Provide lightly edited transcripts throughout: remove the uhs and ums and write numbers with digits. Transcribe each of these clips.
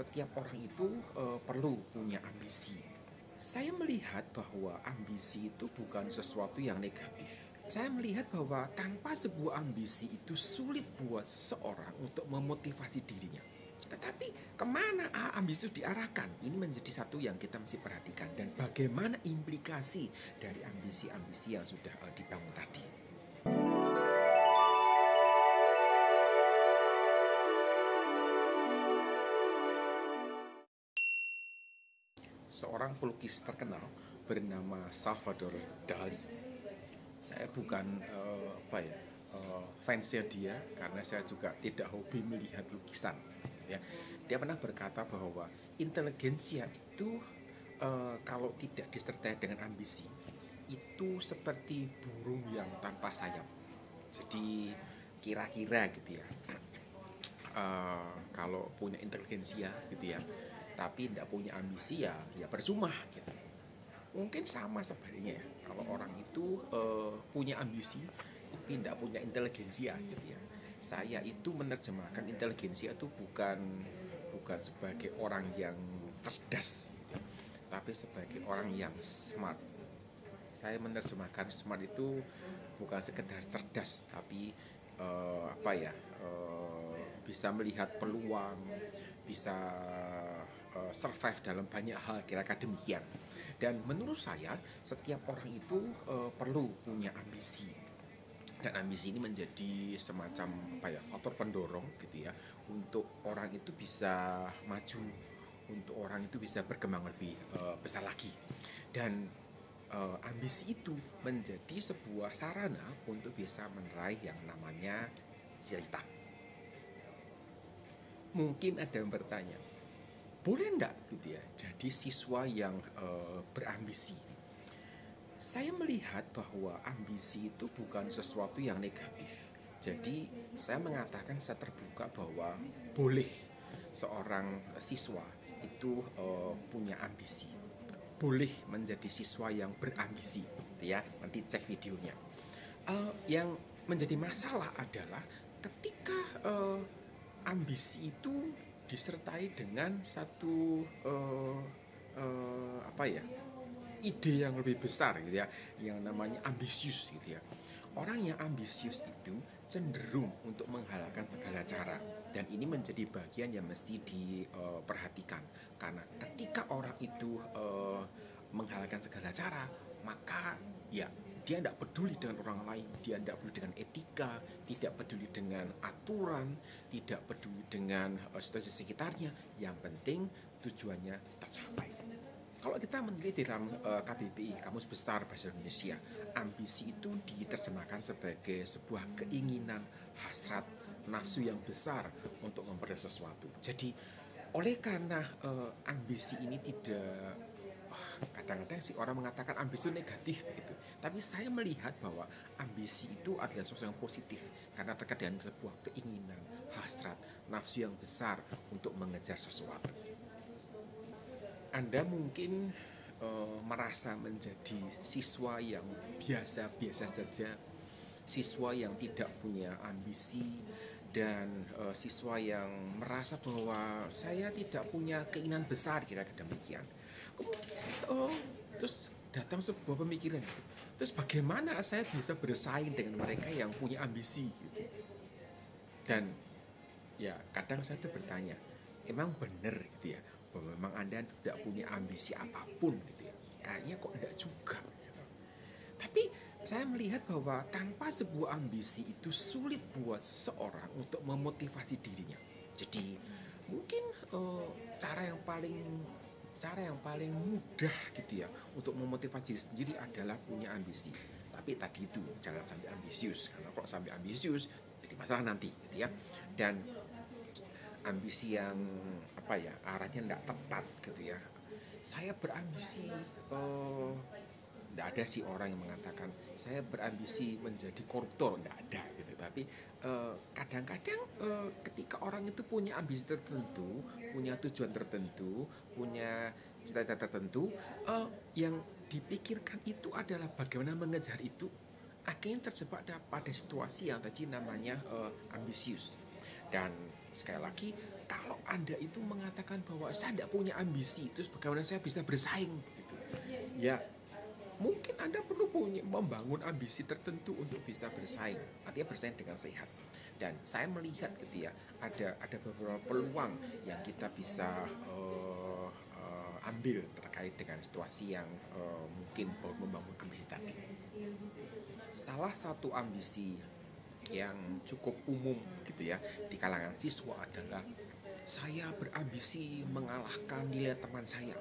setiap orang itu perlu punya ambisi. Saya melihat bahwa ambisi itu bukan sesuatu yang negatif. Saya melihat bahwa tanpa sebuah ambisi itu sulit buat seseorang untuk memotivasi dirinya. Tetapi kemana ambisi itu diarahkan? Ini menjadi satu yang kita mesti perhatikan. Dan bagaimana implikasi dari ambisi-ambisi yang sudah dibangun tadi. Seorang pelukis terkenal bernama Salvador Dali. Saya bukan fansnya dia karena saya juga tidak hobi melihat lukisan. Ya, dia pernah berkata bahwa inteligensia itu kalau tidak disertai dengan ambisi itu seperti burung yang tanpa sayap. Jadi kira-kira gitu ya. Kalau punya inteligensia gitu ya, tapi tidak punya ambisi ya percuma gitu. Mungkin sama sebaliknya ya, kalau orang itu punya ambisi tapi tidak punya inteligensia gitu ya. Saya itu menerjemahkan inteligensia itu bukan sebagai orang yang cerdas gitu, tapi sebagai orang yang smart. Saya menerjemahkan smart itu bukan sekedar cerdas, tapi bisa melihat peluang, bisa survive dalam banyak hal, kira-kira demikian. Dan menurut saya setiap orang itu perlu punya ambisi, dan ambisi ini menjadi semacam faktor pendorong gitu ya, untuk orang itu bisa maju, untuk orang itu bisa berkembang lebih besar lagi. Dan ambisi itu menjadi sebuah sarana untuk bisa meraih yang namanya cita-cita. Mungkin ada yang bertanya, boleh enggak gitu ya jadi siswa yang berambisi? Saya melihat bahwa ambisi itu bukan sesuatu yang negatif. Jadi saya mengatakan saya terbuka bahwa boleh seorang siswa itu punya ambisi, boleh menjadi siswa yang berambisi gitu ya. Nanti cek videonya. Yang menjadi masalah adalah ketika ambisi itu disertai dengan satu ide yang lebih besar gitu ya, yang namanya ambisius gitu ya. Orang yang ambisius itu cenderung untuk menghalalkan segala cara, dan ini menjadi bagian yang mesti diperhatikan, karena ketika orang itu menghalalkan segala cara, maka ya dia tidak peduli dengan orang lain, dia tidak peduli dengan etika, tidak peduli dengan aturan, tidak peduli dengan situasi sekitarnya. Yang penting tujuannya tercapai. Kalau kita meneliti dalam KBBI, Kamus Besar Bahasa Indonesia, ambisi itu diterjemahkan sebagai sebuah keinginan, hasrat, nafsu yang besar untuk memperoleh sesuatu. Jadi oleh karena ambisi ini tidak, kadang-kadang sih orang mengatakan ambisi itu negatif begitu. Tapi saya melihat bahwa ambisi itu adalah sesuatu yang positif, karena terkait dengan sebuah keinginan, hasrat, nafsu yang besar untuk mengejar sesuatu. Anda mungkin merasa menjadi siswa yang biasa-biasa saja, siswa yang tidak punya ambisi, dan siswa yang merasa bahwa saya tidak punya keinginan besar, kira-kira demikian. Kemudian terus datang sebuah pemikiran gitu. Terus bagaimana saya bisa bersaing dengan mereka yang punya ambisi gitu. Dan ya kadang saya tuh bertanya, emang benar gitu ya bahwa memang Anda tidak punya ambisi apapun gitu ya? Kayaknya kok enggak juga gitu. Tapi saya melihat bahwa tanpa sebuah ambisi itu sulit buat seseorang untuk memotivasi dirinya. Jadi mungkin cara yang paling mudah gitu ya untuk memotivasi diri sendiri adalah punya ambisi. Tapi tadi itu jangan sampai ambisius, karena kalau sampai ambisius jadi masalah nanti gitu ya. Dan ambisi yang arahnya tidak tepat gitu ya. Saya berambisi, tidak ada sih orang yang mengatakan saya berambisi menjadi koruptor, tidak ada gitu. Tapi kadang-kadang ketika orang itu punya ambisi tertentu, punya tujuan tertentu, punya cita-cita tertentu, yang dipikirkan itu adalah bagaimana mengejar itu, akhirnya terjebak pada situasi yang tadi namanya ambisius. Dan sekali lagi, kalau Anda itu mengatakan bahwa saya tidak punya ambisi, terus bagaimana saya bisa bersaing gitu. Ya, mungkin Anda perlu membangun ambisi tertentu untuk bisa bersaing, artinya bersaing dengan sehat. Dan saya melihat gitu ya, ada beberapa peluang yang kita bisa ambil terkait dengan situasi yang mungkin baru membangun ambisi tadi. Salah satu ambisi yang cukup umum gitu ya di kalangan siswa adalah saya berambisi mengalahkan nilai teman saya.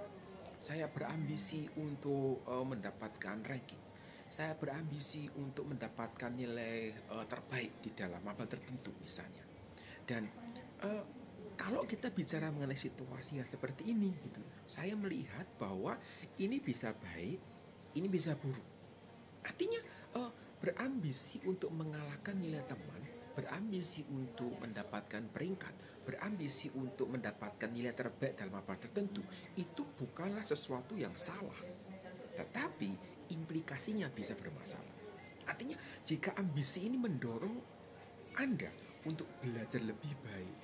Saya berambisi untuk mendapatkan ranking. Saya berambisi untuk mendapatkan nilai terbaik di dalam mapel tertentu misalnya. Dan kalau kita bicara mengenai situasi yang seperti ini gitu, saya melihat bahwa ini bisa baik, ini bisa buruk. Artinya berambisi untuk mengalahkan nilai teman, berambisi untuk mendapatkan peringkat, berambisi untuk mendapatkan nilai terbaik dalam apa tertentu, itu bukanlah sesuatu yang salah, tetapi implikasinya bisa bermasalah. Artinya jika ambisi ini mendorong Anda untuk belajar lebih baik,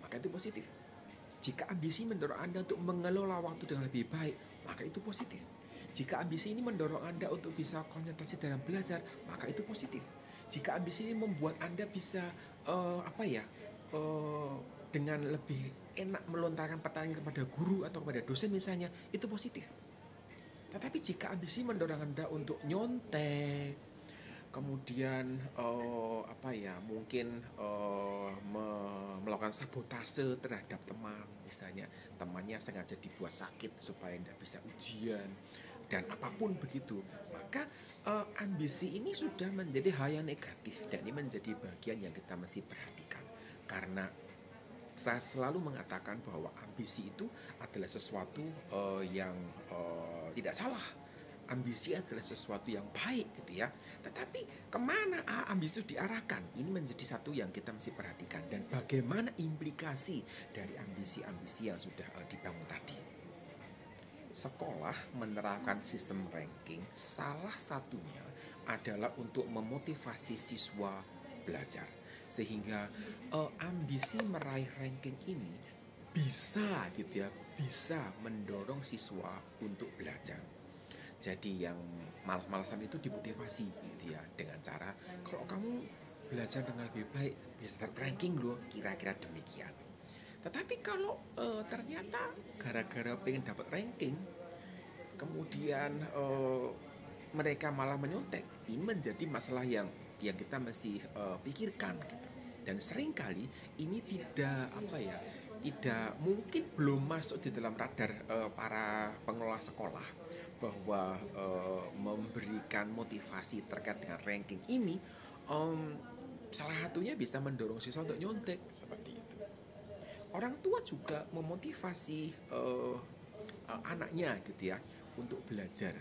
maka itu positif. Jika ambisi mendorong Anda untuk mengelola waktu dengan lebih baik, maka itu positif. Jika ambisi ini mendorong Anda untuk bisa konsentrasi dalam belajar, maka itu positif. Jika ambisi ini membuat Anda bisa dengan lebih enak melontarkan pertanyaan kepada guru atau kepada dosen misalnya, itu positif. Tetapi jika ambisi mendorong Anda untuk nyontek, kemudian mungkin melakukan sabotase terhadap teman, misalnya temannya sengaja dibuat sakit supaya tidak bisa ujian dan apapun begitu, maka ambisi ini sudah menjadi hal yang negatif dan ini menjadi bagian yang kita mesti perhatikan. Karena saya selalu mengatakan bahwa ambisi itu adalah sesuatu yang tidak salah. Ambisi adalah sesuatu yang baik gitu ya. Tetapi kemana ambisi itu diarahkan? Ini menjadi satu yang kita mesti perhatikan. Dan bagaimana implikasi dari ambisi-ambisi yang sudah dibangun tadi. Sekolah menerapkan sistem ranking, salah satunya adalah untuk memotivasi siswa belajar. Sehingga ambisi meraih ranking ini bisa gitu ya, bisa mendorong siswa untuk belajar. Jadi yang malas-malasan itu dimotivasi gitu ya, dengan cara kalau kamu belajar dengan lebih baik bisa ranking loh, kira-kira demikian. Tetapi kalau ternyata gara-gara pengen dapat ranking, kemudian mereka malah menyontek, ini menjadi masalah yang kita mesti pikirkan gitu. Dan seringkali ini tidak mungkin belum masuk di dalam radar para pengelola sekolah bahwa memberikan motivasi terkait dengan ranking ini salah satunya bisa mendorong siswa untuk nyontek seperti itu. Orang tua juga memotivasi anaknya gitu ya untuk belajar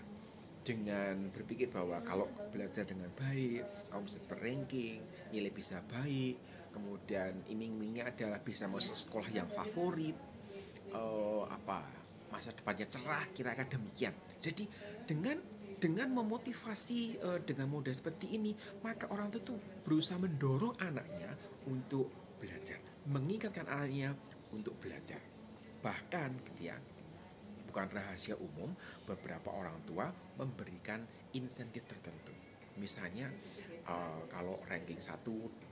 dengan berpikir bahwa kalau belajar dengan baik kamu bisa berranking, nilai bisa baik, kemudian iming-imingnya adalah bisa masuk sekolah yang favorit, masa depannya cerah, kira-kira demikian. Jadi dengan memotivasi dengan modal seperti ini, maka orang tua itu berusaha mendorong anaknya untuk belajar, mengingatkan anaknya untuk belajar. Bahkan gitu ya, bukan rahasia umum, beberapa orang tua memberikan insentif tertentu. Misalnya kalau ranking 1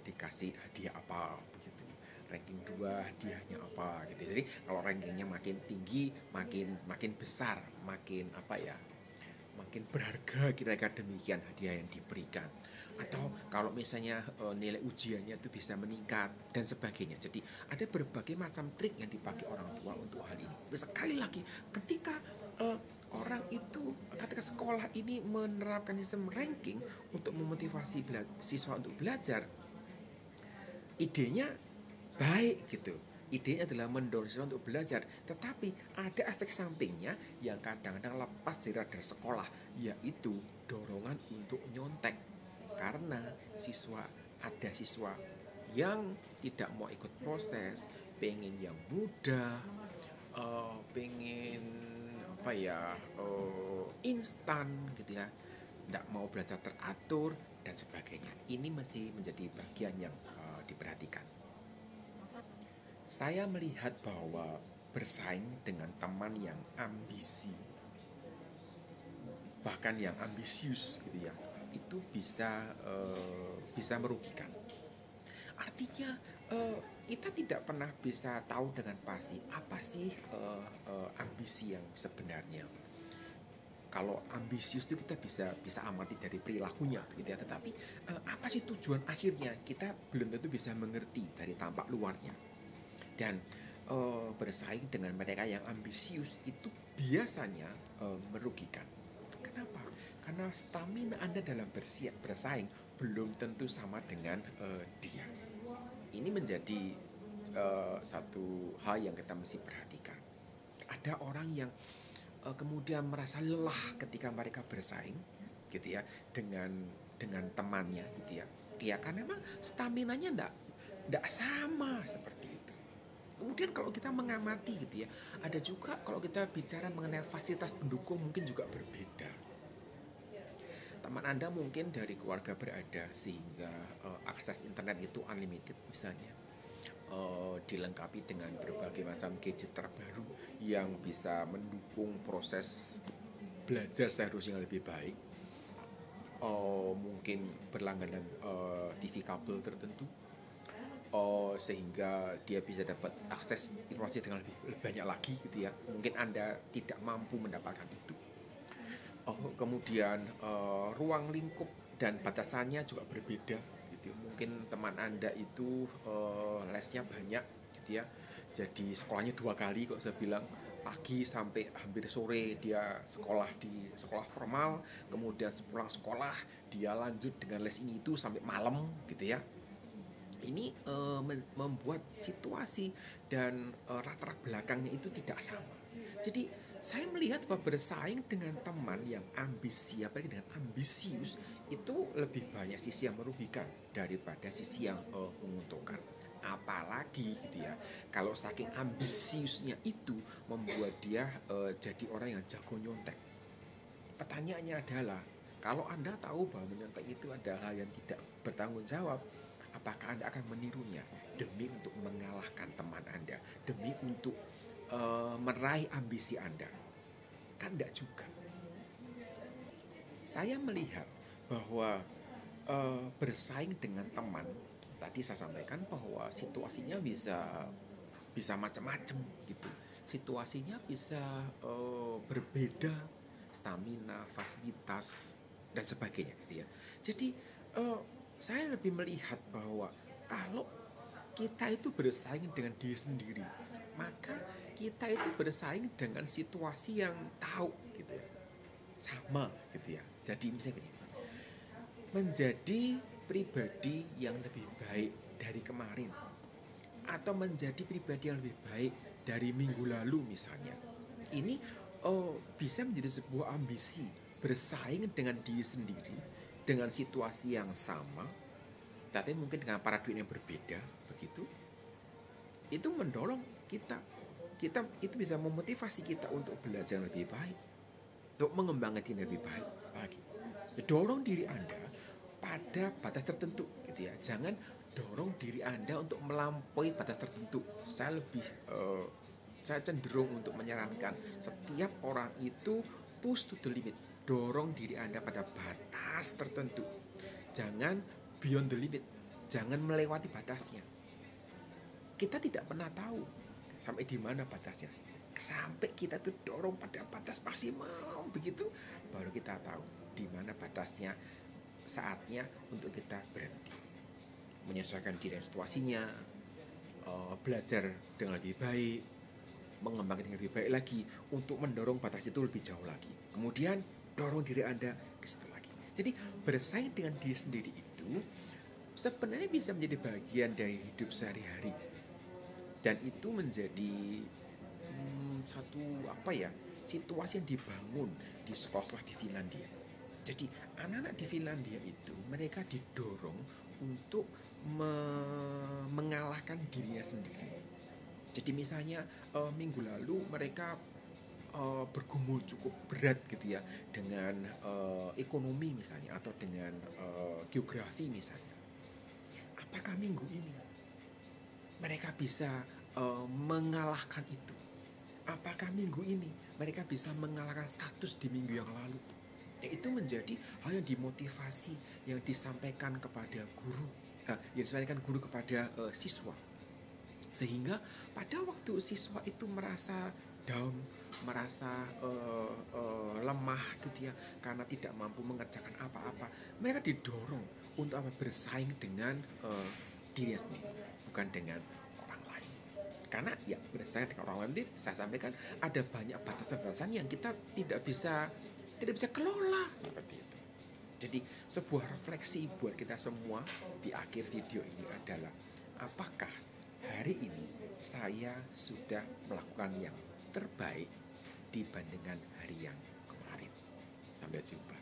dikasih hadiah apa begitu, ranking 2 hadiahnya apa gitu. Jadi kalau rankingnya makin tinggi, makin besar, makin makin berharga, kira-kira demikian hadiah yang diberikan. Atau kalau misalnya nilai ujiannya itu bisa meningkat dan sebagainya. Jadi ada berbagai macam trik yang dipakai orang tua untuk hal ini. Sekali lagi, ketika ketika sekolah ini menerapkan sistem ranking untuk memotivasi siswa untuk belajar, idenya baik gitu. Idenya adalah mendorong siswa untuk belajar, tetapi ada efek sampingnya yang kadang-kadang lepas dari radar sekolah, yaitu dorongan untuk nyontek. Karena ada siswa yang tidak mau ikut proses, pengen yang mudah, pengen instan gitu ya, tidak mau belajar teratur dan sebagainya. Ini masih menjadi bagian yang diperhatikan. Saya melihat bahwa bersaing dengan teman yang ambisi, bahkan yang ambisius gitu ya, itu bisa merugikan. Artinya kita tidak pernah bisa tahu dengan pasti apa sih ambisi yang sebenarnya. Kalau ambisius itu kita bisa amati dari perilakunya gitu ya, tetapi apa sih tujuan akhirnya kita belum tentu bisa mengerti dari tampak luarnya. Dan bersaing dengan mereka yang ambisius itu biasanya merugikan. Kenapa? Karena stamina Anda dalam bersaing belum tentu sama dengan dia. Ini menjadi satu hal yang kita mesti perhatikan. Ada orang yang kemudian merasa lelah ketika mereka bersaing gitu ya dengan temannya gitu ya. Ya karena memang staminanya enggak sama seperti itu. Kemudian kalau kita mengamati gitu ya, ada juga kalau kita bicara mengenai fasilitas pendukung mungkin juga berbeda. Teman Anda mungkin dari keluarga berada sehingga akses internet itu unlimited misalnya. Dilengkapi dengan berbagai macam gadget terbaru yang bisa mendukung proses belajar seharusnya lebih baik. Mungkin berlangganan TV kabel tertentu, sehingga dia bisa dapat akses informasi dengan lebih banyak lagi gitu ya. Mungkin Anda tidak mampu mendapatkan itu. Kemudian ruang lingkup dan batasannya juga berbeda gitu. Mungkin teman Anda itu lesnya banyak gitu ya. Jadi sekolahnya 2 kali kok saya bilang, pagi sampai hampir sore dia sekolah di sekolah formal, kemudian sepulang sekolah dia lanjut dengan les ini itu sampai malam gitu ya. Ini membuat situasi dan latar belakangnya itu tidak sama. Jadi saya melihat bahwa bersaing dengan teman yang ambisi, apalagi dengan ambisius, itu lebih banyak sisi yang merugikan daripada sisi yang menguntungkan. Apalagi gitu ya, kalau saking ambisiusnya itu membuat dia jadi orang yang jago nyontek. Pertanyaannya adalah, kalau Anda tahu bahwa menyontek itu adalah yang tidak bertanggung jawab, apakah Anda akan menirunya demi untuk mengalahkan teman Anda, demi untuk meraih ambisi Anda? Kan tidak juga. Saya melihat bahwa bersaing dengan teman, tadi saya sampaikan bahwa situasinya bisa macam-macam gitu. Situasinya bisa berbeda, stamina, fasilitas dan sebagainya gitu ya. Jadi saya lebih melihat bahwa kalau kita itu bersaing dengan diri sendiri, maka kita itu bersaing dengan situasi yang tahu gitu ya, sama gitu ya. Jadi misalnya menjadi pribadi yang lebih baik dari kemarin, atau menjadi pribadi yang lebih baik dari minggu lalu misalnya. Ini bisa menjadi sebuah ambisi, bersaing dengan diri sendiri dengan situasi yang sama, tapi mungkin dengan paradigma yang berbeda begitu. Itu mendorong kita itu bisa memotivasi kita untuk belajar lebih baik, untuk mengembangkan diri lebih baik lagi. Dorong diri Anda pada batas tertentu gitu ya. Jangan dorong diri Anda untuk melampaui batas tertentu. Saya cenderung untuk menyarankan setiap orang itu push to the limit. Dorong diri Anda pada batas tertentu. Jangan beyond the limit. Jangan melewati batasnya. Kita tidak pernah tahu sampai di mana batasnya. Sampai kita tuh dorong pada batas maksimal begitu, baru kita tahu di mana batasnya. Saatnya untuk kita berhenti, menyesuaikan diri dan situasinya, belajar dengan lebih baik, mengembangkan dengan lebih baik lagi untuk mendorong batas itu lebih jauh lagi. Kemudian dorong diri Anda ke situ lagi. Jadi bersaing dengan diri sendiri itu sebenarnya bisa menjadi bagian dari hidup sehari-hari, dan itu menjadi satu situasi yang dibangun di sekolah-sekolah di Finlandia. Jadi anak-anak di Finlandia itu mereka didorong untuk mengalahkan dirinya sendiri. Jadi misalnya minggu lalu mereka bergumul cukup berat gitu ya dengan ekonomi misalnya, atau dengan geografi misalnya. Apakah minggu ini mereka bisa mengalahkan itu? Apakah minggu ini mereka bisa mengalahkan status di minggu yang lalu? Ya, itu menjadi hal yang dimotivasi, yang disampaikan kepada guru, yang disampaikan guru kepada siswa. Sehingga pada waktu siswa itu merasa down, merasa lemah gitu ya, karena tidak mampu mengerjakan apa-apa, mereka didorong untuk bersaing dengan diri sendiri, bukan dengan orang lain. Karena ya bersaing dengan orang lain, saya sampaikan ada banyak batasan-batasan yang kita tidak bisa kelola seperti itu. Jadi sebuah refleksi buat kita semua di akhir video ini adalah, apakah hari ini saya sudah melakukan yang terbaik dibandingkan hari yang kemarin? Sampai jumpa.